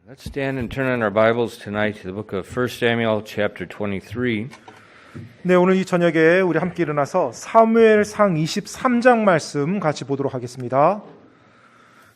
Let's stand and turn in our Bibles tonight to the book of 1 Samuel chapter 23. 네, 오늘 이 저녁에 우리 함께 일어나서 사무엘상 23장 말씀 같이 보도록 하겠습니다.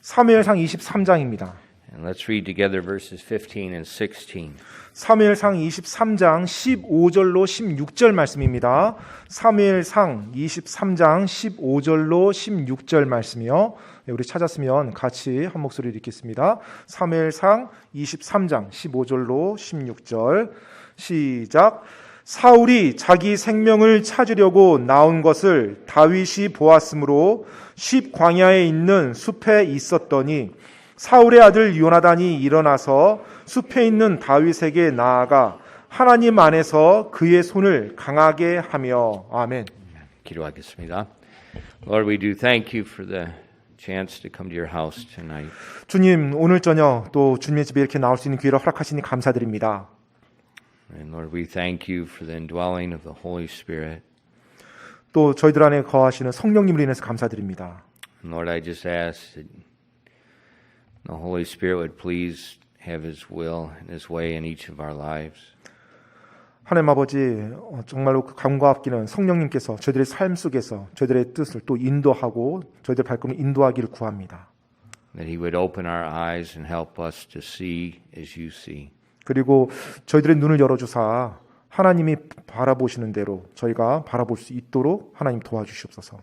사무엘상 23장입니다. And let's read together verses 15 and 16. 사무엘상 23장 15절로 16절 말씀입니다. 사무엘상 23장 15절로 16절 말씀이요. 네, 우리 찾았으면 같이 한 목소리를 읽겠습니다. 사무엘상 23장 15절로 16절 시작. 사울이 자기 생명을 찾으려고 나온 것을 다윗이 보았으므로 십 광야에 있는 숲에 있었더니 사울의 아들 요나단이 일어나서 숲에 있는 다윗에게 나아가 하나님 안에서 그의 손을 강하게 하며 아멘. 기도하겠습니다. Lord, we do thank you for the chance to come to your house tonight. 주님, 오늘 저녁 또 주님의 집에 이렇게 나올 수 있는 기회를 허락하시니 감사드립니다. And Lord, we thank you for the indwelling of the Holy Spirit. 또 저희들 안에 거하시는 성령님으로 인해서 감사드립니다. And Lord, I just ask that the Holy Spirit would please have His will and His way in each of our lives. 하나님 아버지, 정말로 그 감과 합기는 성령님께서 저희들의 삶 속에서 저희들의 뜻을 또 인도하고 저희들의 발걸음을 인도하기를 구합니다. That He would open our eyes and help us to see as you see. 그리고 저희들의 눈을 열어주사 하나님이 바라보시는 대로 저희가 바라볼 수 있도록 하나님 도와주시옵소서.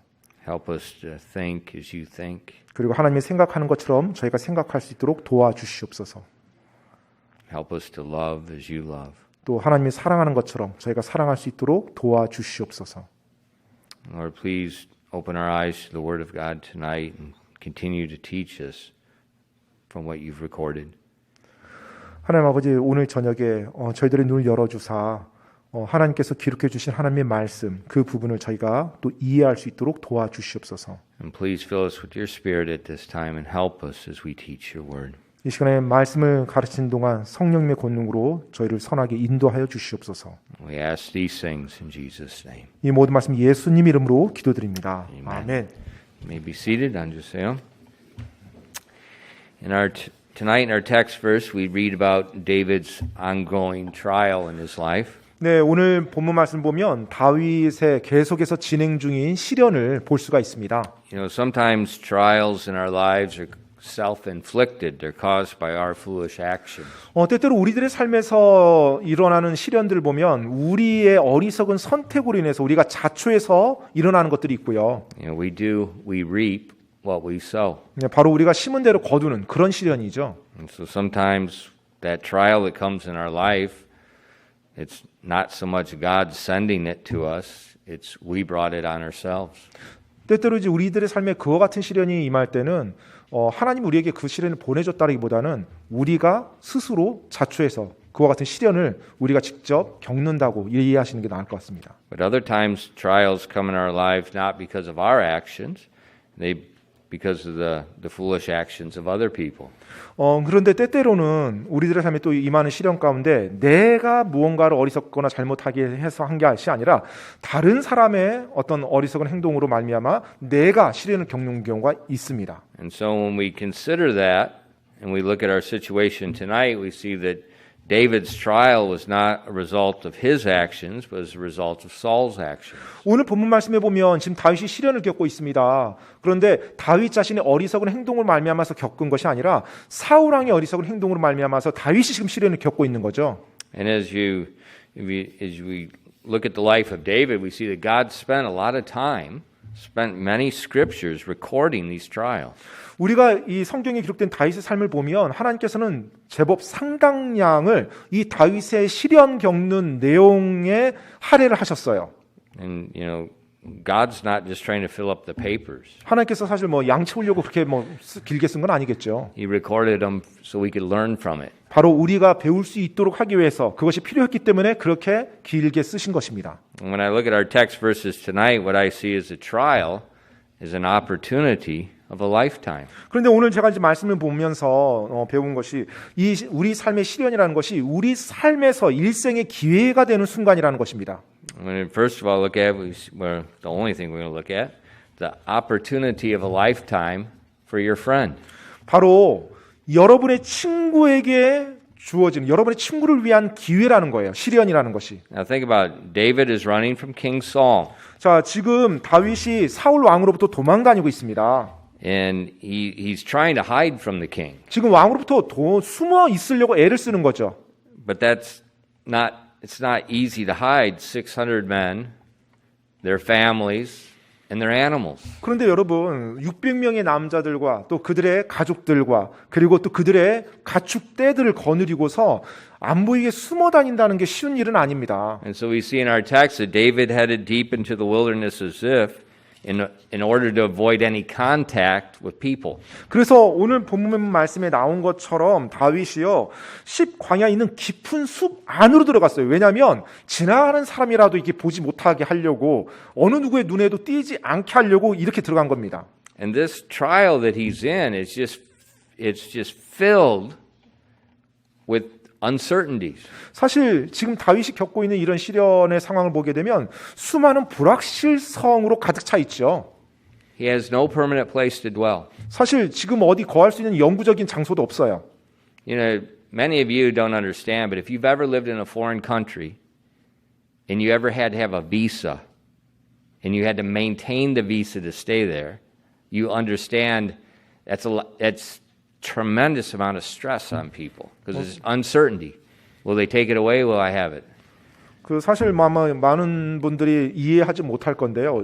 Help us to think as you think. 그리고 하나님이 생각하는 것처럼 저희가 생각할 수 있도록 도와주시옵소서. Help us to love as you love. 또 하나님이 사랑하는 것처럼 저희가 사랑할 수 있도록 도와주시옵소서. Lord, please open our eyes to the Word of God tonight and continue to teach us from what you've recorded. 하나님 아버지, 오늘 저녁에 저희들의 눈을 열어주사 하나님께서 기록해 주신 하나님의 말씀 그 부분을 저희가 또 이해할 수 있도록 도와주시옵소서. And please fill us with your Spirit at this time and help us as we teach your Word. 이 시간에 말씀을 가르치는 동안 성령님의 권능으로 저희를 선하게 인도하여 주시옵소서. We ask these things in Jesus' name. 이 모든 말씀 예수님 이름으로 기도드립니다. Amen. 아멘. You may be seated. 앉으세요. Tonight in our text verse, we read about David's ongoing trial in his life. 네, 오늘 본문 말씀 보면 다윗의 계속해서 진행 중인 시련을 볼 수가 있습니다. You know, sometimes trials in our lives are self-inflicted. They're caused by our foolish actions. 때때로 우리들의 삶에서 일어나는 시련들을 보면 우리의 어리석은 선택으로 인해서 우리가 자초해서 일어나는 것들이 있고요. You know, we reap what we sow. 바로 우리가 심은 대로 거두는 그런 시련이죠. And so sometimes that trial that comes in our life, it's not so much God sending it to us, it's we brought it on ourselves. 때때로 이제 우리들의 삶에 그와 같은 시련이 임할 때는 하나님 우리에게 그 시련을 보내줬다기보다는 우리가 스스로 자초해서 그와 같은 시련을 우리가 직접 겪는다고 이해하시는 게 나을 것 같습니다. But other times trials come in our lives not because of our actions, because of the foolish actions of other people. 그런데 때때로는 우리들의 삶에 또 임하는 시련 가운데 내가 무언가를 어리석거나 잘못하게 해서 한 것이 아니라 다른 사람의 어떤 어리석은 행동으로 말미암아 내가 시련을 겪는 경우가 있습니다. And so when we consider that and we look at our situation tonight, we see that David's trial was not a result of his actions, but as a result of Saul's actions. 오늘 본문 말씀에 보면 지금 다윗이 시련을 겪고 있습니다. 그런데 다윗 자신의 어리석은 행동으로 말미암아서 겪은 것이 아니라 사울 왕의 어리석은 행동으로 말미암아서 다윗이 지금 시련을 겪고 있는 거죠. And as we look at the life of David, we see that God spent a lot of time, spent many scriptures recording these trials. 우리가 이 성경에 기록된 다윗의 삶을 보면 하나님께서는 제법 상당량을 이 다윗의 시련 겪는 내용에 할애를 하셨어요. And you know, God's not just trying to fill up the papers. 하나님께서 사실 양 채우려고 그렇게 길게 쓴 건 아니겠죠. He recorded them so we could learn from it. 바로 우리가 배울 수 있도록 하기 위해서 그것이 필요했기 때문에 그렇게 길게 쓰신 것입니다. When I look at our text verses tonight, what I see is a trial is an opportunity of a lifetime. 그런데 오늘 제가 이제 말씀을 보면서 배운 것이 우리 삶의 시련이라는 것이 우리 삶에서 일생의 기회가 되는 순간이라는 것입니다. First of all, look at the only thing we're going to look at the opportunity of a lifetime for your friend. 바로 여러분의 친구에게 주어지는 여러분의 친구를 위한 기회라는 거예요. 시련이라는 것이. Now think about it. David is running from King Saul, 자, 지금 다윗이 사울 왕으로부터 도망 다니고 있습니다. and he's trying to hide from the king. 지금 왕으로부터 숨어 있으려고 애를 쓰는 거죠. But it's not easy to hide 600 men, their families, and their animals. 그런데 여러분, 600명의 남자들과 또 그들의 가족들과 그리고 또 그들의 가축떼들을 거느리고서 안 보이게 숨어 다닌다는 게 쉬운 일은 아닙니다. And so we see in our text that David headed deep into the wilderness of Ziph in order to avoid any contact with people. 그래서 오늘 본문 말씀에 나온 것처럼 다윗이요, 광야에 있는 깊은 숲 안으로 들어갔어요. 왜냐하면 지나가는 사람이라도 이렇게 보지 못하게 하려고, 어느 누구의 눈에도 띄지 않게 하려고 이렇게 들어간 겁니다. And this trial that he's in is just filled with uncertainties. 사실 지금 다윗이 겪고 있는 이런 시련의 상황을 보게 되면 수많은 불확실성으로 가득 차 있죠. He has no permanent place to dwell. 사실 지금 어디 거할 수 있는 영구적인 장소도 없어요. You know, many of you don't understand, but if you've ever lived in a foreign country and you ever had to have a visa and you had to maintain the visa to stay there, you understand that's tremendous amount of stress on people because there's uncertainty. Will they take it away? Will I have it? 그 사실 많은 분들이 이해하지 못할 건데요.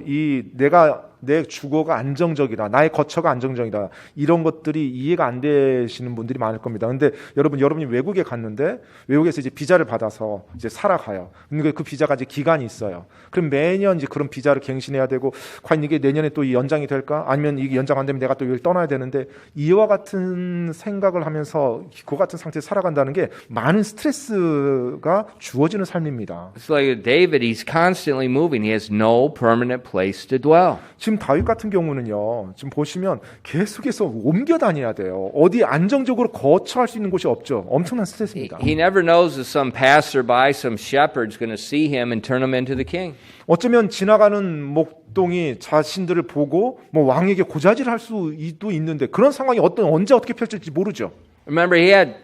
내 주거가 안정적이다, 나의 거처가 안정적이다, 이런 것들이 이해가 안 되시는 분들이 많을 겁니다. 근데 여러분이 외국에 갔는데 외국에서 이제 비자를 받아서 이제 살아가요. 근데 그 비자가 이제 기간이 있어요. 그럼 매년 이제 그런 비자를 갱신해야 되고, 과연 이게 내년에 또 연장이 될까? 아니면 이게 연장 안 되면 내가 또 여기를 떠나야 되는데, 이와 같은 생각을 하면서 그 같은 상태에서 살아간다는 게 많은 스트레스가 주어지는 삶입니다. It's like David, he's constantly moving. He has no permanent place to dwell. 지금 다윗 같은 경우는요, 지금 보시면 계속해서 옮겨 다녀야 돼요. 어디 안정적으로 거처할 수 있는 곳이 없죠. 엄청난 스트레스입니다. He never knows if some passerby, some shepherd's going to see him and turn him into the king. 어쩌면 지나가는 목동이 자신들을 보고 뭐 왕에게 고자질할 수도 있는데, 그런 상황이 언제 어떻게 펼쳐질지 모르죠. Remember, he had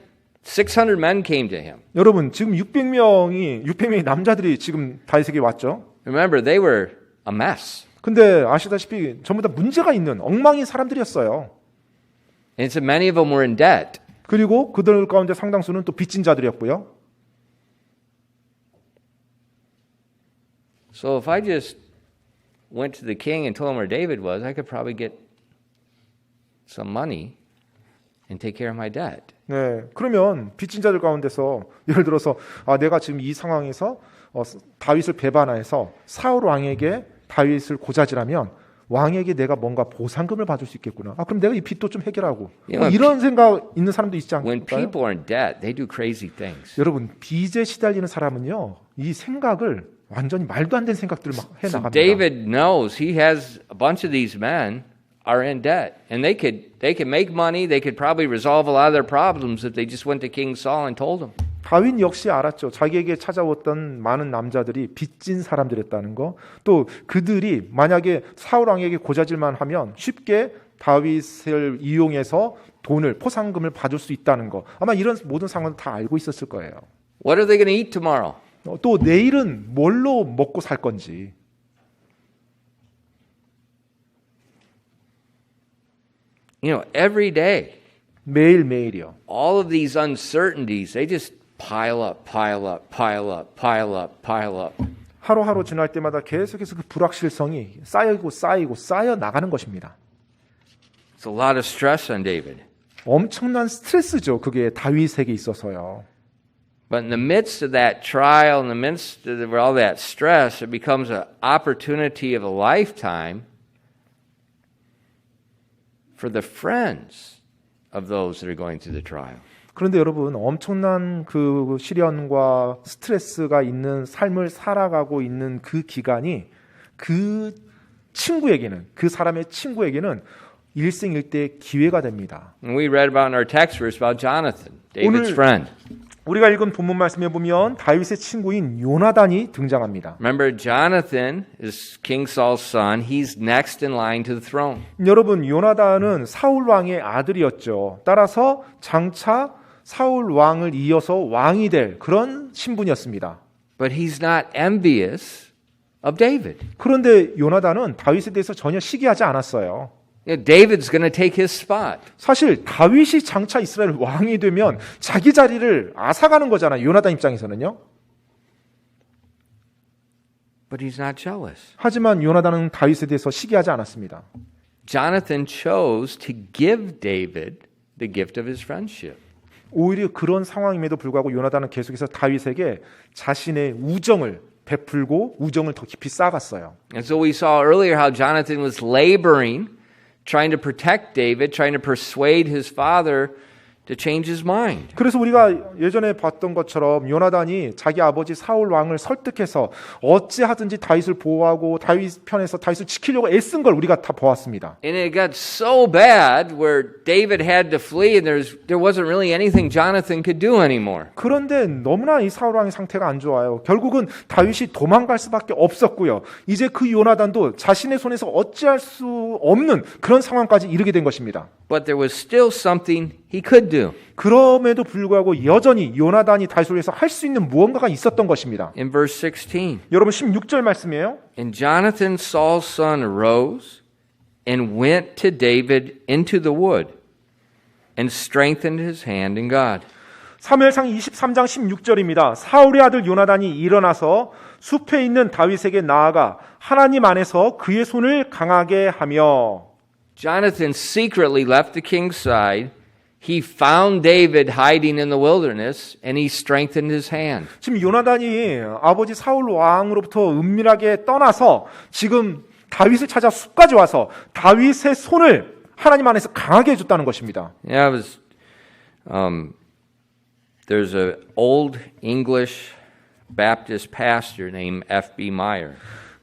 600 men came to him. 여러분, 지금 600명의 남자들이 지금 다윗에게 왔죠. Remember, they were a mess. 근데 아시다시피 전부 다 문제가 있는 엉망인 사람들이었어요. And so many of them were in debt. 그리고 그들 가운데 상당수는 또 빚진 자들이었고요. So if I just went to the king and told him where David was, I could probably get some money and take care of my debt. 네, 그러면 빚진 자들 가운데서 예를 들어서 내가 지금 이 상황에서 다윗을 배반해서 사울 왕에게 다윗을 고자질하면 왕에게 내가 뭔가 보상금을 받을 수 있겠구나. 그럼 내가 이 빚도 좀 해결하고. 이런 생각 있는 사람도 있지 When 않을까요? people are in debt, they do crazy things. 여러분, 빚에 시달리는 사람은요, 이 생각을 완전히 말도 안 되는 생각들을 막 해 So 나갑니다. David knows he has a bunch of these men are in debt, and they could make money. They could probably resolve a lot of their problems if they just went to King Saul and told him. 다윗 역시 알았죠. 자기에게 찾아왔던 많은 남자들이 빚진 사람들이었다는 거. 또 그들이 만약에 사울 왕에게 고자질만 하면 쉽게 다윗을 이용해서 포상금을 받을 수 있다는 거. 아마 이런 모든 상황을 다 알고 있었을 거예요. What are they going to eat tomorrow? 또 내일은 뭘로 먹고 살 건지. You know, every day, 매일매일이요. all of these uncertainties, they just pile up. 하루하루 지날 때마다 계속해서 그 불확실성이 쌓여 나가는 것입니다. It's a lot of stress on David. 엄청난 스트레스죠. 그게 다윗에게 있어서요. But in the midst of that trial, in the midst of all that stress, it becomes an opportunity of a lifetime for the friends of those that are going through the trial. 그런데 여러분, 엄청난 그 시련과 스트레스가 있는 삶을 살아가고 있는 그 기간이 그 사람의 친구에게는 일생일대의 기회가 됩니다. And we read about in our text verse about Jonathan, David's friend. 우리가 읽은 본문 말씀에 보면 다윗의 친구인 요나단이 등장합니다. Remember, Jonathan is King Saul's son. He's next in line to the throne. 여러분, 요나단은 사울 왕의 아들이었죠. 따라서 장차 사울 왕을 이어서 왕이 될 그런 신분이었습니다. But he's not envious of David. 그런데 요나단은 다윗에 대해서 전혀 시기하지 않았어요. David's going to take his spot. 사실 다윗이 장차 이스라엘 왕이 되면 자기 자리를 앗아가는 거잖아요. 요나단 입장에서는요. But he's not jealous. 하지만 요나단은 다윗에 대해서 시기하지 않았습니다. Jonathan chose to give David the gift of his friendship. 오히려 그런 상황임에도 불구하고 요나단은 계속해서 다윗에게 자신의 우정을 베풀고 우정을 더 깊이 쌓아갔어요. And so we saw earlier how Jonathan was laboring, trying to protect David, trying to persuade his father to change his mind. 그래서 우리가 예전에 봤던 것처럼 요나단이 자기 아버지 사울 왕을 설득해서 어찌하든지 다윗을 보호하고 다윗 편에서 다윗을 지키려고 애쓴 걸 우리가 다 보았습니다. And it got so bad where David had to flee and there wasn't really anything Jonathan could do anymore. 그런데 너무나 이 사울 왕의 상태가 안 좋아요. 결국은 다윗이 도망갈 수밖에 없었고요. 이제 그 요나단도 자신의 손에서 어찌할 수 없는 그런 상황까지 이르게 된 것입니다. But there was still something he could do. 그럼에도 불구하고 여전히 요나단이 다윗을 위해서 할 수 있는 무언가가 있었던 것입니다. In verse 16. 여러분 16절 말씀이에요. And Jonathan, Saul's son, arose and went to David into the wood and strengthened his hand in God. 사무엘상 23장 16절입니다. 사울의 아들 요나단이 일어나서 숲에 있는 다윗에게 나아가 하나님 안에서 그의 손을 강하게 하며 Jonathan secretly left the king's side. He found David hiding in the wilderness and he strengthened his hand. 지금 요나단이 아버지 사울 왕으로부터 은밀하게 떠나서 지금 다윗을 찾아 숲까지 와서 다윗의 손을 하나님 안에서 강하게 해줬다는 것입니다. Yeah, I was. There's an old English Baptist pastor named F.B. Meyer.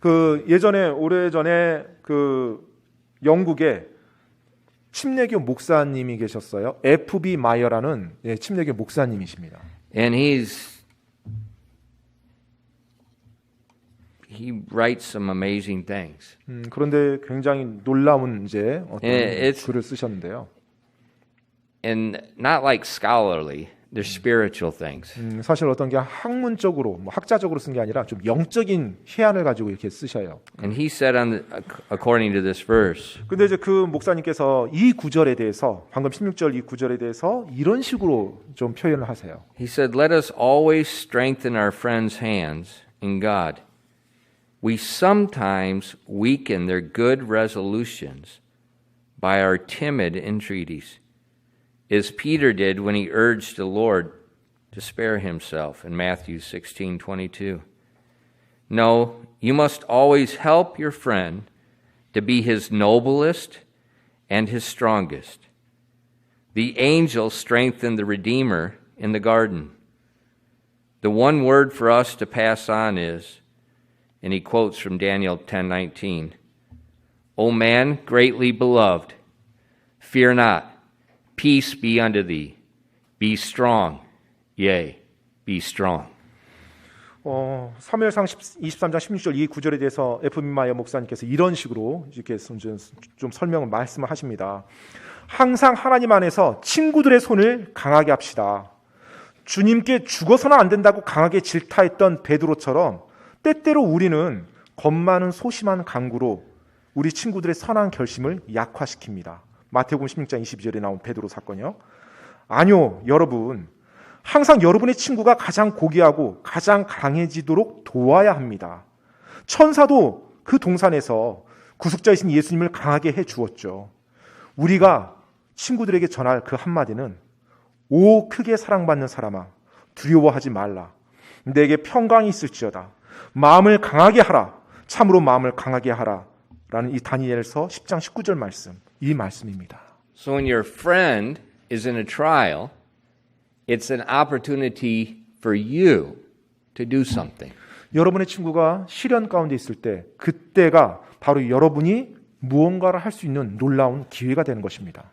그 예전에 오래전에 그 영국에 침례교 목사님이 계셨어요. F.B. 마이어라는 침례교 목사님이십니다. And he writes some amazing things. 그런데 굉장히 놀라운 이제 어떤 It's- 글을 쓰셨는데요. And not like scholarly, they're spiritual things. 사실 어떤 게 학문적으로, 뭐 학자적으로 쓴 게 아니라 좀 영적인 해안을 가지고 이렇게 쓰셔요. And he said, according to this verse, 근데 이제 그 목사님께서 이 구절에 대해서 방금 16절 이 구절에 대해서 이런 식으로 좀 표현을 하세요. he said, "Let us always strengthen our friends' hands in God. We sometimes weaken their good resolutions by our timid entreaties, as Peter did when he urged the Lord to spare himself in Matthew 16:22. No, you must always help your friend to be his noblest and his strongest. The angel strengthened the Redeemer in the garden. The one word for us to pass on is," and he quotes from Daniel 10:19, "O man greatly beloved, fear not. Peace be unto thee. Be strong, yea, be strong." 사무엘상 23장 16절 이 구절에 대해서 F.B. 마이어 목사님께서 이런 식으로 이렇게 좀 설명을 말씀을 하십니다. 항상 하나님 안에서 친구들의 손을 강하게 합시다. 주님께 죽어서는 안 된다고 강하게 질타했던 베드로처럼 때때로 우리는 겁 많은 소심한 강구로 우리 친구들의 선한 결심을 약화시킵니다. 마태복음 16장 22절에 나온 베드로 사건이요. 아니요, 여러분. 항상 여러분의 친구가 가장 고귀하고 가장 강해지도록 도와야 합니다. 천사도 그 동산에서 구속자이신 예수님을 강하게 해 주었죠. 우리가 친구들에게 전할 그 한마디는 오 크게 사랑받는 사람아 두려워하지 말라. 내게 평강이 있을지어다. 마음을 강하게 하라. 참으로 마음을 강하게 하라. 라는 이 다니엘서 10장 19절 말씀. 이 말씀입니다. So when your friend is in a trial, it's an opportunity for you to do something. 여러분의 친구가 시련 가운데 있을 때 그때가 바로 여러분이 무언가를 할 수 있는 놀라운 기회가 되는 것입니다.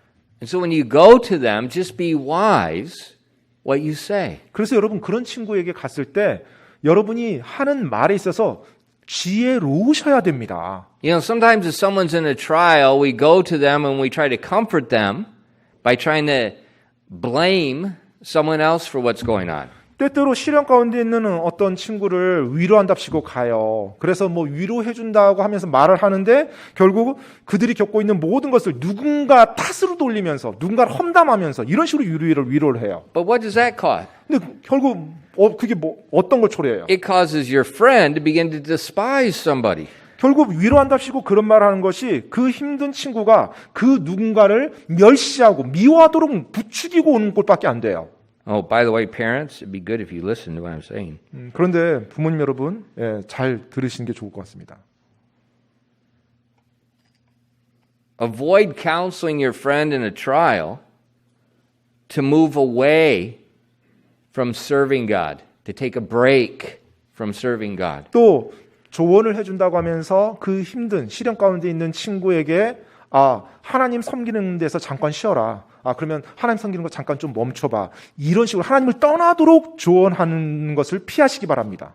And so when you go to them, just be wise what you say. 그래서 여러분 그런 친구에게 갔을 때 여러분이 하는 말에 있어서 지혜로우셔야 됩니다. You know, sometimes if someone's in a trial, we go to them and we try to comfort them by trying to blame someone else for what's going on. 때때로 시련 가운데 있는 어떤 친구를 위로한답시고 가요. 그래서 뭐 위로해준다고 하면서 말을 하는데 결국 그들이 겪고 있는 모든 것을 누군가 탓으로 돌리면서 누군가를 험담하면서 이런 식으로 위로를 해요. But what does that cause? 근데 결국 그게 어떤 걸 초래해요? It causes your friend to begin to despise somebody. 결국 위로한답시고 그런 말을 하는 것이 그 힘든 친구가 그 누군가를 멸시하고 미워하도록 부추기고 오는 꼴밖에 안 돼요. Oh, by the way, parents, it'd be good if you listen to what I'm saying. 그런데 부모님 여러분, 잘 들으시는 게 좋을 것 같습니다. Avoid counseling your friend in a trial to move away from serving God, to take a break from serving God. 또 조언을 해준다고 하면서 그 힘든 시련 가운데 있는 친구에게 하나님 섬기는 데서 잠깐 쉬어라. 그러면 하나님 섬기는 거 잠깐 좀 멈춰봐. 이런 식으로 하나님을 떠나도록 조언하는 것을 피하시기 바랍니다.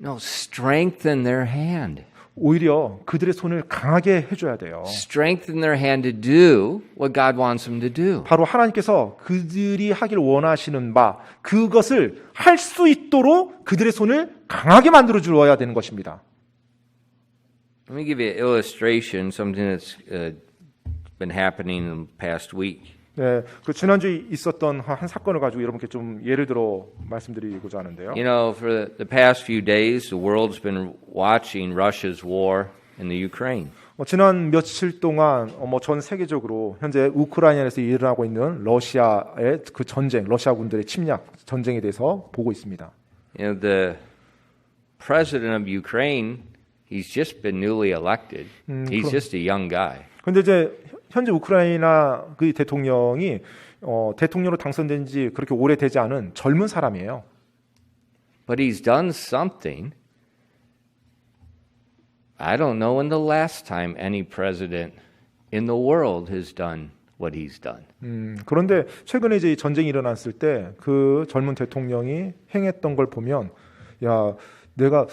No, strengthen their hand. 오히려 그들의 손을 강하게 해줘야 돼요. Strengthen their hand to do what God wants them to do. 바로 하나님께서 그들이 하길 원하시는 바 그것을 할 수 있도록 그들의 손을 강하게 만들어 주어야 되는 것입니다. Let me give you an illustration, something that's been happening in the past week. 네, 그 지난주에 있었던 한 사건을 가지고 여러분께 좀 예를 들어 말씀드리고자 하는데요. You know, for the past few days, the world's been watching Russia's war in the Ukraine. 지난 며칠 동안 전 세계적으로 현재 우크라이나에서 일어나고 있는 러시아의 그 전쟁, 러시아군들의 침략 전쟁에 대해서 보고 있습니다. You know, the president of Ukraine, he's just been newly elected. He's just a young guy. 근데 이제 현재 우크라이나 그 대통령이 대통령으로 당선된 지 그렇게 오래되지 않은 젊은 사람이에요. But he's done something. I don't know when the last time any president in the world has done what he's done. 그런데 최근에 이제 전쟁이 일어났을 때 그 젊은 대통령이 행했던 걸 보면 야, 내가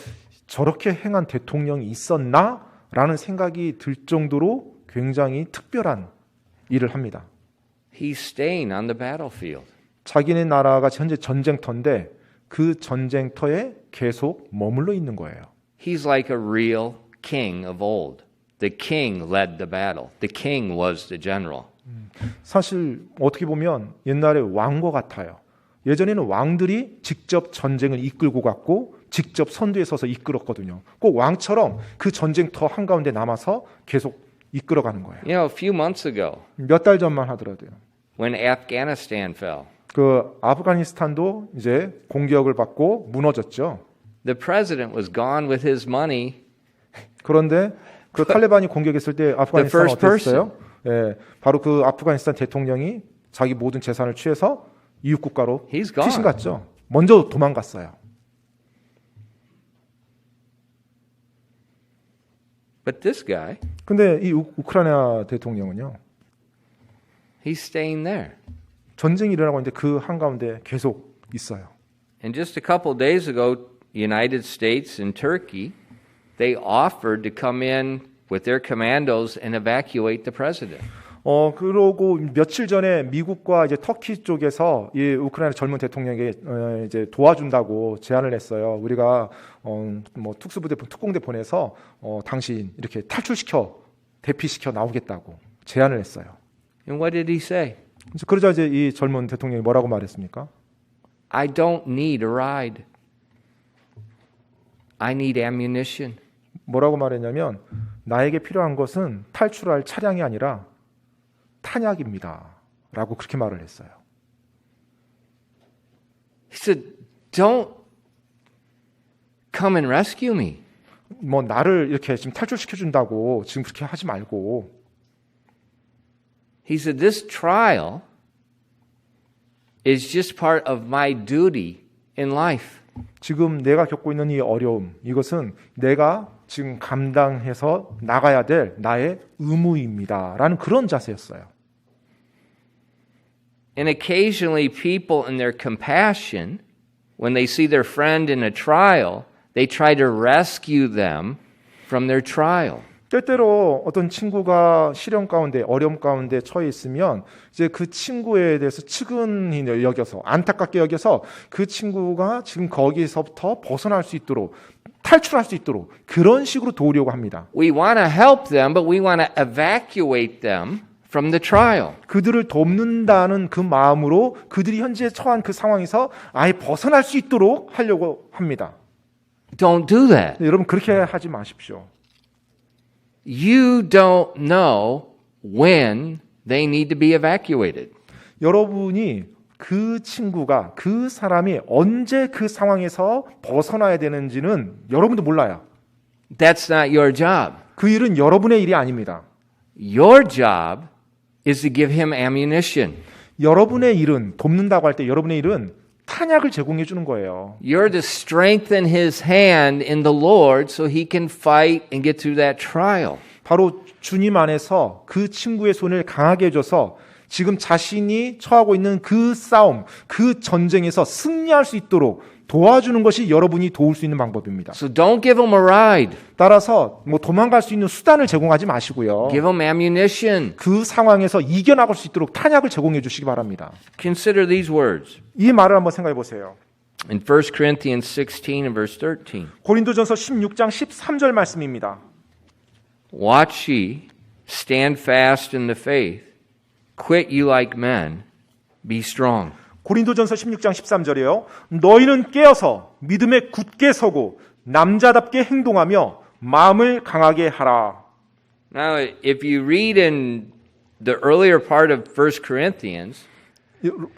저렇게 행한 대통령이 있었나라는 생각이 들 정도로 굉장히 특별한 일을 합니다. He's staying on the battlefield. 자기네 나라가 현재 전쟁터인데 그 전쟁터에 계속 머물러 있는 거예요. He's like a real king of old. The king led the battle. The king was the general. 사실 어떻게 보면 옛날에 왕과 같아요. 예전에는 왕들이 직접 전쟁을 이끌고 갔고 직접 선두에 서서 이끌었거든요. 꼭 왕처럼 그 전쟁터 한가운데 남아서 계속 이끌어가는 거예요. You know, a few months ago, 몇 달 전만 하더라도요. when Afghanistan fell, 그 아프가니스탄도 이제 공격을 받고 무너졌죠. the president was gone with his money. 그런데 그 탈레반이 공격했을 때 아프가니스탄은 The first 어땠어요? 예, 바로 그 아프가니스탄 대통령이 자기 모든 재산을 취해서 이웃 국가로 He's gone. 피신 갔죠. 먼저 도망갔어요. But this guy, 근데 이 우크라이나 대통령은요. he's staying there. 전쟁이 일어나고 있는데 그 한가운데 계속 있어요. And just a couple days ago, United States and Turkey, they offered to come in with their commandos and evacuate the president. 그러고 며칠 전에 미국과 이제 터키 쪽에서 이 우크라이나 젊은 대통령에게 이제 도와준다고 제안을 했어요. 우리가 뭐 특수부대, 특공대 보내서 당신 이렇게 탈출시켜 대피시켜 나오겠다고 제안을 했어요. And what did he say? 그러자 이제 이 젊은 대통령이 뭐라고 말했습니까? I don't need a ride. I need ammunition. 뭐라고 말했냐면 나에게 필요한 것은 탈출할 차량이 아니라 탄약입니다. 라고 그렇게 말을 했어요. He said, don't come and rescue me. 뭐 나를 이렇게 지금 탈출시켜 준다고 지금 그렇게 하지 말고. He said, this trial is just part of my duty in life. 지금 내가 겪고 있는 이 어려움, 이것은 내가 지금 감당해서 나가야 될 나의 의무입니다. 라는 그런 자세였어요. And occasionally people in their compassion, when they see their friend in a trial, they try to rescue them from their trial. 때때로 어떤 친구가 시련 가운데 어려움 가운데 처해 있으면 이제 그 친구에 대해서 측은히 여겨서 안타깝게 여겨서 그 친구가 지금 거기서부터 벗어날 수 있도록 탈출할 수 있도록 그런 식으로 도우려고 합니다. We want to help them, but we want to evacuate them from the trial. 그들을 돕는다는 그 마음으로 그들이 현재 처한 그 상황에서 아예 벗어날 수 있도록 하려고 합니다. Don't do that. 여러분 그렇게 하지 마십시오. You don't know when they need to be evacuated. 여러분이 그 친구가 그 사람이 언제 그 상황에서 벗어나야 되는지는 여러분도 몰라요. That's not your job. 그 일은 여러분의 일이 아닙니다. Your job is to give him ammunition. 여러분의 일은 돕는다고 할 때 여러분의 일은 탄약을 제공해 주는 거예요. You're to strengthen his hand in the Lord so he can fight and get through that trial. 바로 주님 안에서 그 친구의 손을 강하게 해줘서 지금 자신이 처하고 있는 그 싸움, 그 전쟁에서 승리할 수 있도록 도와주는 것이 여러분이 도울 수 있는 방법입니다. So don't give him a ride. 따라서 뭐 도망갈 수 있는 수단을 제공하지 마시고요. Give him ammunition. 그 상황에서 이겨나갈 수 있도록 탄약을 제공해 주시기 바랍니다. Consider these words. 이 말을 한번 생각해 보세요. In 1 Corinthians 16 and verse 13. 고린도전서 16장 13절 말씀입니다. Watch ye, stand fast in the faith, quit you like men, be strong. 고린도전서 16장 13절이에요. 너희는 깨어서 믿음에 굳게 서고 남자답게 행동하며 마음을 강하게 하라. Now, if you read in the earlier part of 1 Corinthians,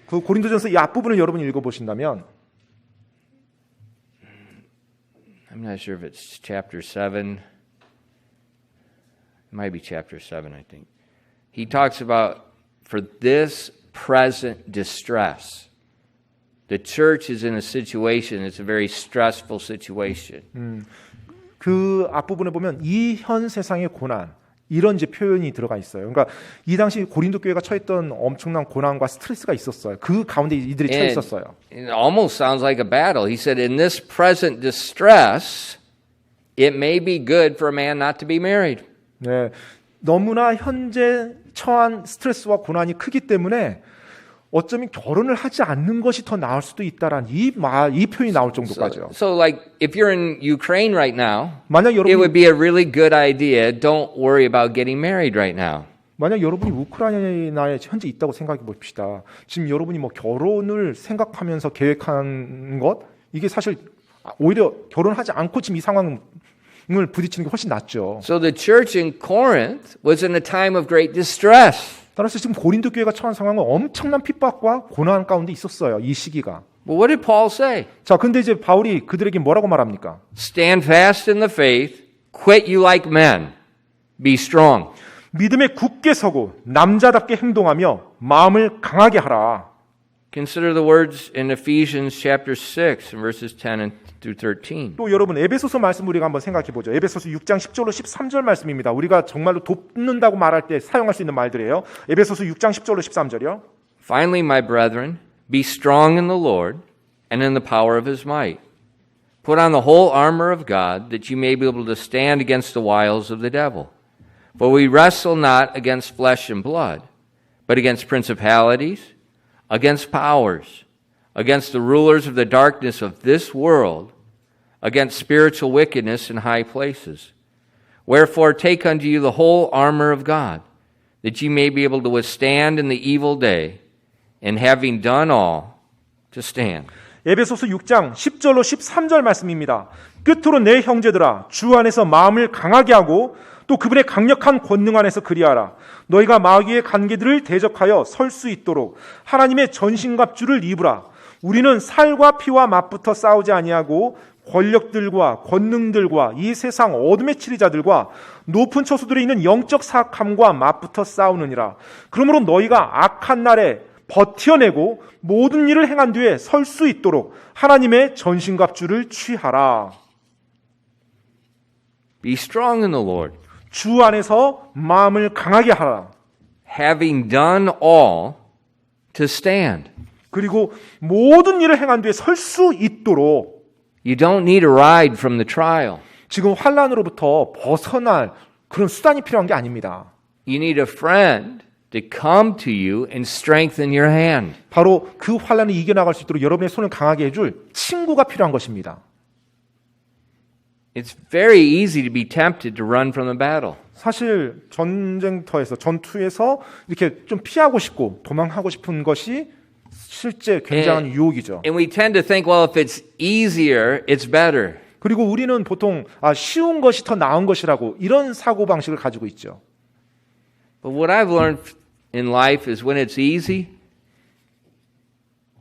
그 고린도전서 이 앞부분을 여러분이 읽어보신다면 I'm not sure if it's chapter 7. It might be chapter 7, I think. He talks about for this present distress. The church is in a situation, it's a very stressful situation. 그 앞부분에 보면 이 현 세상의 고난 이런 이제 표현이 들어가 있어요. 그러니까 이 당시 고린도 교회가 처했던 엄청난 고난과 스트레스가 있었어요. 그 가운데 이들이 처해 있었어요. It almost sounds like a battle. He said, in this present distress, it may be good for a man not to be married. 네, 너무나 현재 처한 스트레스와 고난이 크기 때문에 어쩌면 결혼을 하지 않는 것이 더 나을 수도 있다라는 이 표현이 나올 정도까지요. So like if you're in Ukraine right now, 만약 it would 여러분이 be a really good idea. Don't worry about getting married right now. 만약 여러분이 우크라이나에 현재 있다고 생각해 봅시다. 지금 여러분이 뭐 결혼을 생각하면서 계획한 것 이게 사실 오히려 결혼하지 않고 지금 이 상황을 부딪히는 게 훨씬 낫죠. So the church in Corinth was in a time of great distress. 따라서 지금 고린도 교회가 처한 상황은 엄청난 핍박과 고난 가운데 있었어요. 이 시기가. But what did Paul say? 자, 근데 이제 바울이 그들에게 뭐라고 말합니까? Stand fast in the faith, quit you like men, be strong. 믿음에 굳게 서고 남자답게 행동하며 마음을 강하게 하라. Consider the words in Ephesians chapter 6 and verses 10 through 13. 또 여러분 에베소서 말씀 우리가 한번 생각해 보죠. 에베소서 6장 10절로 13절 말씀입니다. 우리가 정말로 돕는다고 말할 때 사용할 수 있는 말들이에요. 에베소서 6장 10절로 13절이요. Finally, my brethren, be strong in the Lord and in the power of his might. Put on the whole armor of God that you may be able to stand against the wiles of the devil. For we wrestle not against flesh and blood, but against principalities, against powers, against the rulers of the darkness of this world, against spiritual wickedness in high places. Wherefore take unto you the whole armor of God, that ye may be able to withstand in the evil day, and having done all, to stand. 에베소서 6장 10절로 13절 말씀입니다. 끝으로 내 형제들아 주 안에서 마음을 강하게 하고 또 그분의 강력한 권능 안에서 그리하라. 너희가 마귀의 관계들을 대적하여 설 수 있도록 하나님의 전신갑주를 입으라. 우리는 살과 피와 맞붙어 싸우지 아니하고 권력들과 권능들과 이 세상 어둠의 치리자들과 높은 처소들에 있는 영적 사악함과 맞붙어 싸우느니라. 그러므로 너희가 악한 날에 버텨내고 모든 일을 행한 뒤에 설 수 있도록 하나님의 전신갑주를 취하라. Be strong in the Lord. 주 안에서 마음을 강하게 하라. Having done all, to stand. 그리고 모든 일을 행한 뒤에 설 수 있도록 You don't need a ride from the trial. 지금 환란으로부터 벗어날 그런 수단이 필요한 게 아닙니다. You need a friend to come to you and strengthen your hand. 바로 그 환란을 이겨나갈 수 있도록 여러분의 손을 강하게 해줄 친구가 필요한 것입니다. It's very easy to be tempted to run from the battle. 사실 전쟁터에서 전투에서 이렇게 좀 피하고 싶고 도망하고 싶은 것이 실제 굉장한 유혹이죠. And we tend to think, well, if it's easier, it's better. 그리고 우리는 보통 쉬운 것이 더 나은 것이라고 이런 사고방식을 가지고 있죠. But what I've learned in life is when it's easy,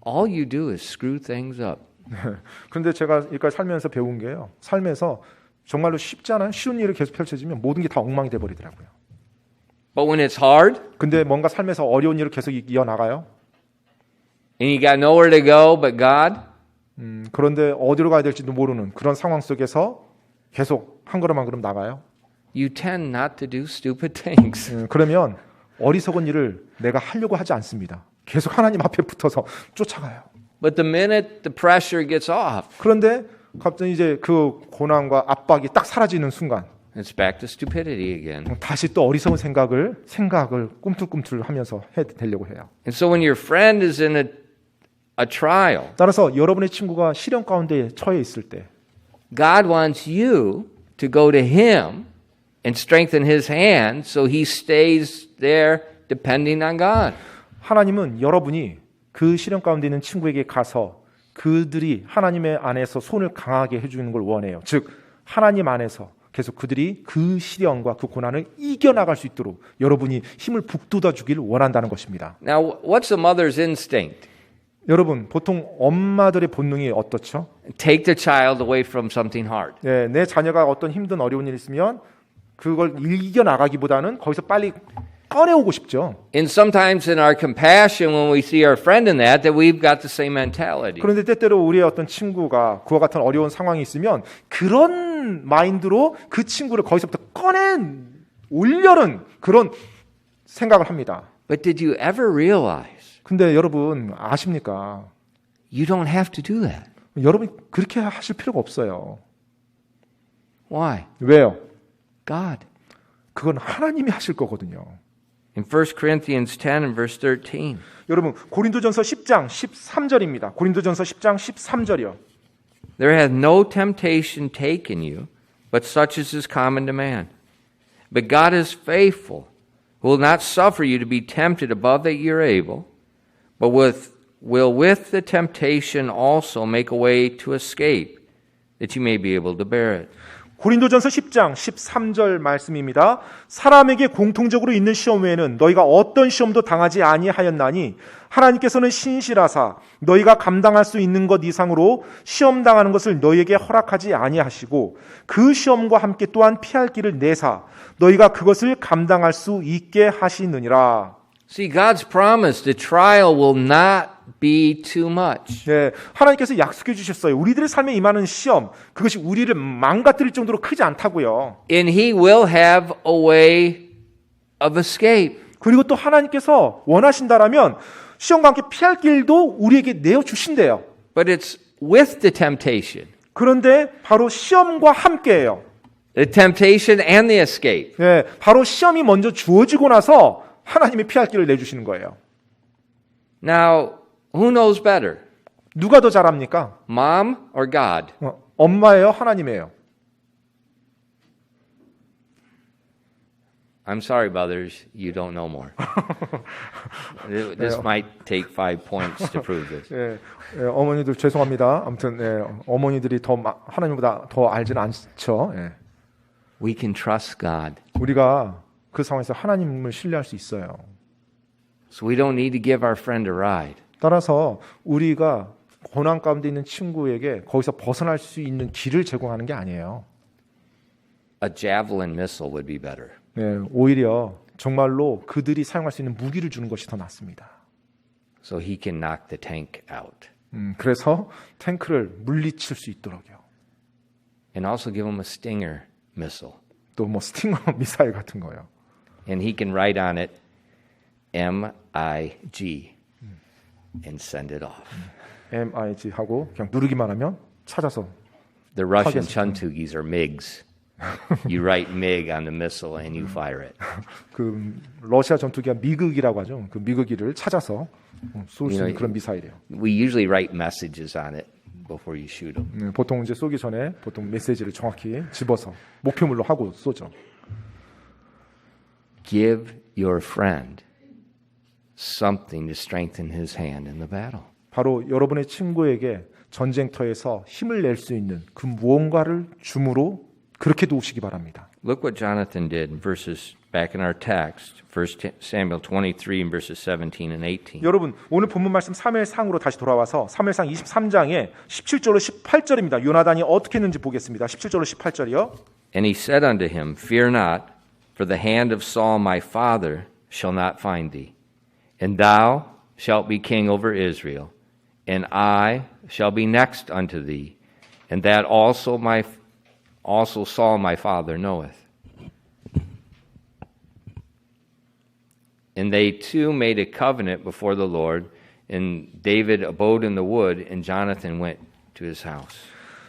all you do is screw things up. 그런데 제가 여기까지 살면서 배운 게요. 삶에서 정말로 쉽지 않은 쉬운 일이 계속 펼쳐지면 모든 게 다 엉망이 돼버리더라고요. But when it's hard 근데 뭔가 삶에서 어려운 일을 계속 이어나가요. and you got nowhere to go but God, 그런데 어디로 가야 될지도 모르는 그런 상황 속에서 계속 한 걸음 한 걸음 나가요. you tend not to do stupid things. 그러면 어리석은 일을 내가 하려고 하지 않습니다. 계속 하나님 앞에 붙어서 쫓아가요. But the minute the pressure gets off, 그런데 갑자기 이제 그 고난과 압박이 딱 사라지는 순간 it's back to stupidity again. 다시 또 어리석은 생각을 꿈틀꿈틀하면서 되려고 해요. And so when your friend is in a trial, 따라서 여러분의 친구가 시련 가운데 처해 있을 때 God wants you to go to him and strengthen his hand so he stays there depending on God. 하나님은 여러분이 그 시련 가운데 있는 친구에게 가서 그들이 하나님의 안에서 손을 강하게 해주는 걸 원해요. 즉 하나님 안에서 계속 그들이 그 시련과 그 고난을 이겨나갈 수 있도록 여러분이 힘을 북돋아 주길 원한다는 것입니다. Now, what's a mother's instinct? 여러분 보통 엄마들의 본능이 어떻죠? Take the child away from something hard. 네, 내 자녀가 어떤 힘든 어려운 일이 있으면 그걸 이겨나가기보다는 거기서 빨리 꺼내오고 싶죠. And sometimes in our compassion, when we see our friend in that we've got the same mentality. 그런데 때때로 우리의 어떤 친구가 그와 같은 어려운 상황이 있으면 그런 마인드로 그 친구를 거기서부터 올려는 그런 생각을 합니다. But did you ever realize 근데 여러분 아십니까? you don't have to do that? 여러분이 그렇게 하실 필요가 없어요. Why? 왜요? God. 그건 하나님이 하실 거거든요. In 1 Corinthians 10 and verse 13. 여러분 고린도전서 10장 13절입니다. 고린도전서 10장 13절이요. There hath no temptation taken you, but such as is common to man. But God is faithful, who will not suffer you to be tempted above that ye are able, but will with the temptation also make a way to escape, that you may be able to bear it. 고린도전서 10장 13절 말씀입니다. 사람에게 공통적으로 있는 시험 외에는 너희가 어떤 시험도 당하지 아니하였나니 하나님께서는 신실하사 너희가 감당할 수 있는 것 이상으로 시험 당하는 것을 너희에게 허락하지 아니하시고 그 시험과 함께 또한 피할 길을 내사 너희가 그것을 감당할 수 있게 하시느니라. See, God's promise, the trial will not be too much. 네, 하나님께서 약속해 주셨어요. 우리들의 삶에 임하는 시험, 그것이 우리를 망가뜨릴 정도로 크지 않다고요. And He will have a way of escape. 그리고 또 하나님께서 원하신다라면 시험과 함께 피할 길도 우리에게 내어 주신대요. But it's with the temptation. 그런데 바로 시험과 함께예요. The temptation and the escape. 네, 바로 시험이 먼저 주어지고 나서 하나님이 피할 길을 내주시는 거예요. Now, who knows better? 누가 더 잘합니까? Mom or God? 엄마예요? 하나님이에요? I'm sorry, brothers, you don't know more. This might take 5 points to prove this. 예, 어머니들 죄송합니다. 아무튼 어머니들이 더 하나님보다 더 알지는 않죠. 예. We can trust God. 우리가 그 상황에서 하나님을 신뢰할 수 있어요. So we don't need to give our friend a ride. 따라서 우리가 고난 가운데 있는 친구에게 거기서 벗어날 수 있는 길을 제공하는 게 아니에요. A javelin missile would be better. 네, 오히려 정말로 그들이 사용할 수 있는 무기를 주는 것이 더 낫습니다. So he can knock the tank out. 그래서 탱크를 물리칠 수 있도록요. And also give him a Stinger missile. 또 뭐 스팅어 미사일 같은 거요. And he can write on it MIG. and send it off. MIG 하고 그냥 누르기만 하면 찾아서 The Russian 하겠습니다. Chuntugis are MiGs. You write MiG on the missile and you fire it. 그 러시아 전투기가 미극이라고 하죠. 그 미극기를 찾아서 쏠 수 있는 그런 미사일이에요. We usually write messages on it before you shoot them. 보통 이제 쏘기 전에 보통 메시지를 정확히 집어서 목표물로 하고 쏘죠. Give your friend something to strengthen his hand in the battle. 바로 여러분의 친구에게 전쟁터에서 힘을 낼 수 있는 그 무언가를 줌으로 그렇게 도우시기 바랍니다. Look what Jonathan did in verses back in our text, 1 Samuel 23 and verses 17 and 18. 여러분 오늘 본문 말씀 사무엘상으로 다시 돌아와서 사무엘상 23장에 17절로 18절입니다. 요나단이 어떻게 했는지 보겠습니다. 17절로 18절이요. And he said unto him, Fear not, for the hand of Saul my father shall not find thee, and thou shalt be king over Israel, and I shall be next unto thee, and that also Saul my father knoweth. And they two made a covenant before the Lord, and David abode in the wood, and Jonathan went to his house.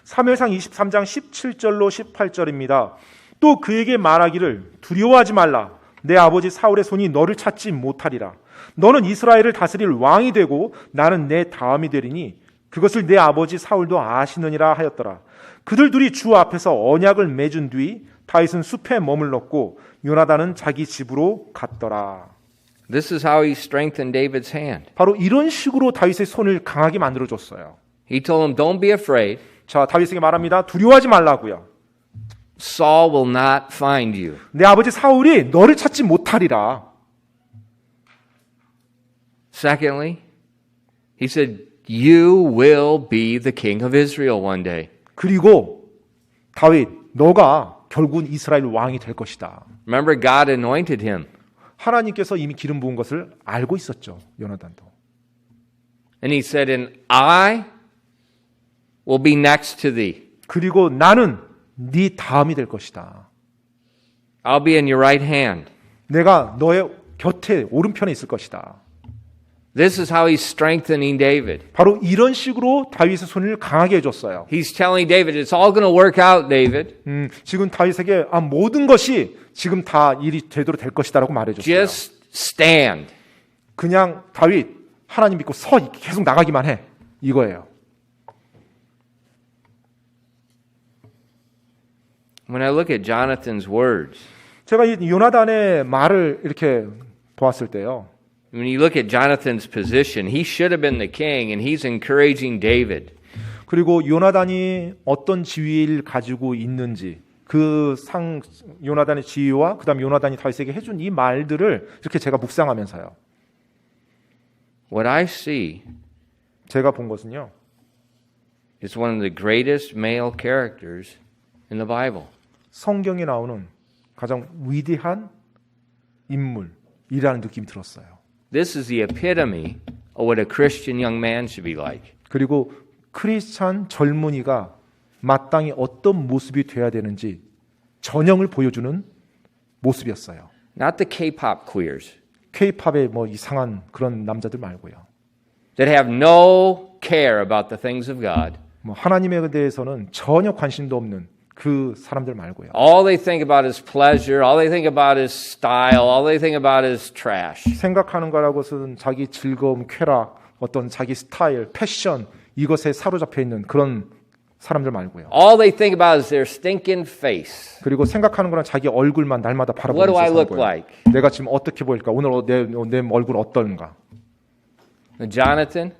사무엘상 23장 17절로 18절입니다. 또 그에게 말하기를 두려워하지 말라. 내 아버지 사울의 손이 너를 찾지 못하리라. 너는 이스라엘을 다스릴 왕이 되고 나는 내 다음이 되리니 그것을 내 아버지 사울도 아시느니라 하였더라. 그들 둘이 주 앞에서 언약을 맺은 뒤 다윗은 숲에 머물렀고 요나단은 자기 집으로 갔더라. This is how he strengthened David's hand. 바로 이런 식으로 다윗의 손을 강하게 만들어줬어요. He told him, Don't be afraid. 자, 다윗에게 말합니다. 두려워하지 말라고요. Saul will not find you. 내 아버지 사울이 너를 찾지 못하리라. Secondly, he said, You will be the king of Israel one day. 그리고 다윗, 너가 결국은 이스라엘 왕이 될 것이다. Remember, God anointed him. 하나님께서 이미 기름 부은 것을 알고 있었죠. 요나단도. And he said, And I will be next to thee. 그리고 나는 네 다음이 될 것이다. I'll be in your right hand. 내가 너의 곁에 오른편에 있을 것이다. This is how he's strengthening David. 바로 이런 식으로 다윗의 손을 강하게 해줬어요. He's telling David, it's all going to work out, David. 지금 다윗에게 모든 것이 지금 다 일이 제대로 될 것이다라고 말해줬어요. Just stand. 그냥 다윗 하나님 믿고 계속 나가기만 해. 이거예요. When I look at Jonathan's words, 제가 이 요나단의 말을 이렇게 보았을 때요. when you look at Jonathan's position, he should have been the king, and he's encouraging David. 그리고 요나단이 어떤 지위를 가지고 있는지 요나단의 지위와 그다음 요나단이 다윗에게 해준 이 말들을 이렇게 제가 묵상하면서요. What I see 제가 본 것은요. is one of the greatest male characters in the Bible. 성경에 나오는 가장 위대한 인물이라는 느낌이 들었어요. This is the epitome of what a Christian young man should be like. 그리고 크리스찬 젊은이가 마땅히 어떤 모습이 돼야 되는지 전형을 보여주는 모습이었어요. Not the K-pop queers K-팝의 이상한 그런 남자들 말고요. that have no care about the things of God. 하나님에 대해서는 전혀 관심도 없는 그 사람들 말고요. All they think about is pleasure. All they think about is style. All they think about is trash. 생각하는 거라고는 자기 즐거움, 쾌락, 어떤 자기 스타일, 패션 이것에 사로잡혀 있는 그런 사람들 말고요. All they think about is their stinking face. 그리고 생각하는 거는 자기 얼굴만 날마다 What 바라보는 do I look 사람이고요. like? 내가 지금 어떻게 보일까? 오늘 내 얼굴 어떤가? Jonathan,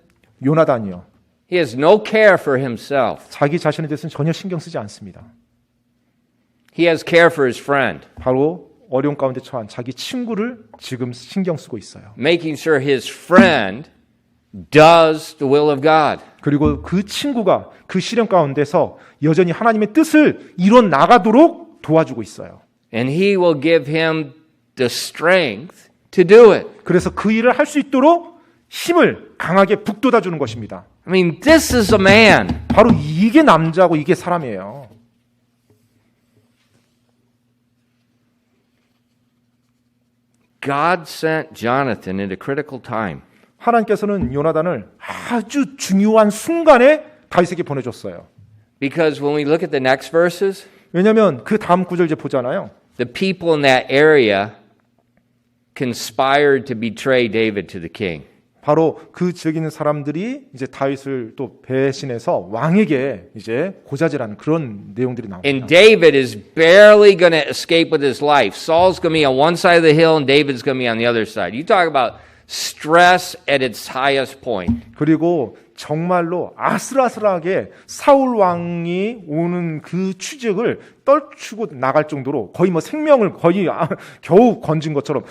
요나단이요. he has no care for himself. 자기 자신에 대해서는 전혀 신경 쓰지 않습니다. He has care for his friend, 바로 어려운 가운데 처한 자기 친구를 지금 신경 쓰고 있어요. making sure his friend does the will of God. 그리고 그 친구가 그 시련 가운데서 여전히 하나님의 뜻을 이뤄 나가도록 도와주고 있어요. And he will give him the strength to do it. 그래서 그 일을 할 수 있도록 힘을 강하게 북돋아 주는 것입니다. I mean, this is a man. 바로 이게 남자고 이게 사람이에요. God sent Jonathan at a critical time. 하나님께서는 요나단을 아주 중요한 순간에 다윗에게 보내줬어요. Because when we look at the next verses, 왜냐하면 그 다음 구절 이제 보잖아요. the people in that area conspired to betray David to the king. 바로 그 지역에 있는 사람들이 이제 다윗을 또 배신해서 왕에게 이제 고자질하는 그런 내용들이 나옵니다. And David is barely going to escape with his life. Saul's going to be on one side of the hill and David's going to be on the other side. You talk about stress at its highest point. 그리고 정말로 아슬아슬하게 사울 왕이 오는 그 추적을 떨치고 나갈 정도로 거의 뭐 생명을 거의 겨우 건진 것처럼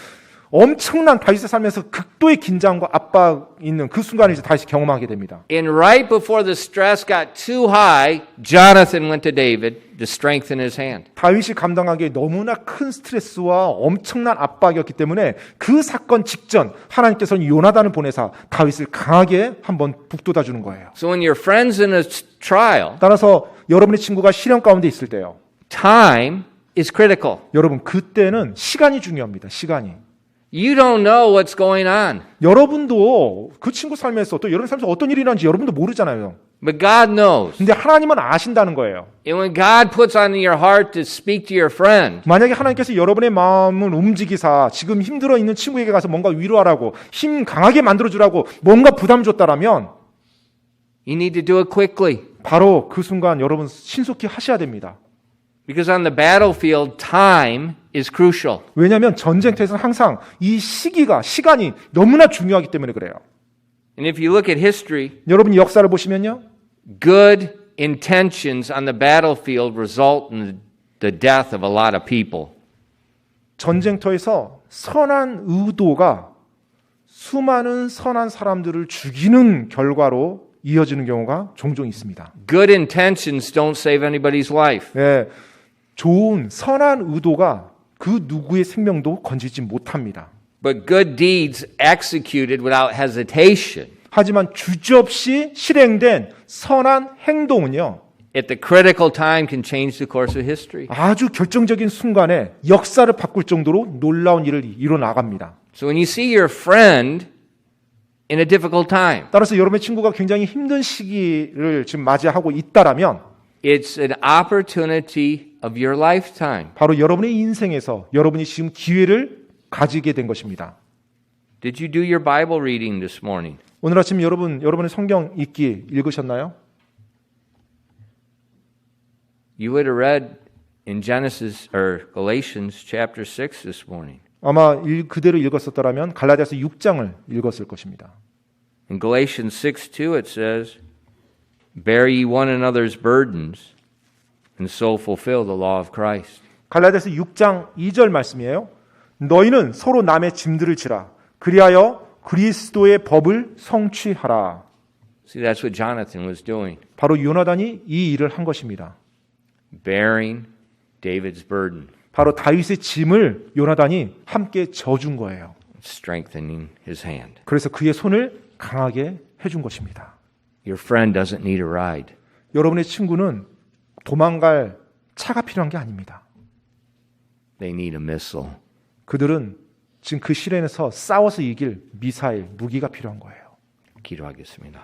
엄청난 다윗의 삶에서 극도의 긴장과 압박 있는 그 순간을 이제 다시 경험하게 됩니다. And right before the stress got too high, Jonathan went to David to strengthen his hand. 다윗이 감당하기에 너무나 큰 스트레스와 엄청난 압박이었기 때문에 그 사건 직전 하나님께서는 요나단을 보내사 다윗을 강하게 한번 북돋아 주는 거예요. So when your friend's in a trial, 따라서 여러분의 친구가 시련 가운데 있을 때요. time is critical. 여러분 그때는 시간이 중요합니다. 시간이. You don't know what's going on, 여러분도 그 친구 삶에서 또 여러분 삶에서 어떤 일이 일어나는지 여러분도 모르잖아요. but God knows. 근데 하나님은 아신다는 거예요. And when God puts on your heart to speak to your friend, 만약에 하나님께서 여러분의 마음을 움직이사 지금 힘들어 있는 친구에게 가서 뭔가 위로하라고 힘 강하게 만들어주라고 뭔가 부담 줬다라면 you need to do it quickly. 바로 그 순간 여러분 신속히 하셔야 됩니다. Because on the battlefield, time is crucial. 왜냐하면 전쟁터에서는 항상 이 시간이 너무나 중요하기 때문에 그래요. And if you look at history, 여러분이 역사를 보시면요. good intentions on the battlefield result in the death of a lot of people. 전쟁터에서 선한 의도가 수많은 선한 사람들을 죽이는 결과로 이어지는 경우가 종종 있습니다. Good intentions don't save anybody's life. 네, 좋은 선한 의도가 그 누구의 생명도 건지지 못합니다. But good deeds executed without hesitation 하지만 주저없이 실행된 선한 행동은요. at the critical time can change the course of history. 아주 결정적인 순간에 역사를 바꿀 정도로 놀라운 일을 이뤄 나갑니다. So when you see your friend in a difficult time, 따라서 여러분의 친구가 굉장히 힘든 시기를 지금 맞이하고 있다라면 it's an opportunity of your lifetime. 바로 여러분의 인생에서 여러분이 지금 기회를 가지게 된 것입니다. Did you do your Bible reading this morning? 오늘 아침 여러분의 성경 읽기 읽으셨나요? You would have read in Genesis or Galatians chapter 6 this morning. 아마 그대로 읽었었더라면 갈라디아서 6장을 읽었을 것입니다. In Galatians 6:2 it says, "Bear ye one another's burdens, and so fulfill the law of Christ." 갈라디아서 6장 2절 말씀이에요. 너희는 서로 남의 짐들을 지라. 그리하여 그리스도의 법을 성취하라. See, that's what Jonathan was doing, 바로 요나단이 이 일을 한 것입니다. bearing David's burden, 바로 다윗의 짐을 요나단이 함께 져준 거예요. strengthening his hand. 그래서 그의 손을 강하게 해준 것입니다. Your friend doesn't need a ride. 여러분의 친구는 도망갈 차가 필요한 게 아닙니다. They need a missile. 그들은 지금 그 시련에서 싸워서 이길 미사일, 무기가 필요한 거예요. 기도하겠습니다.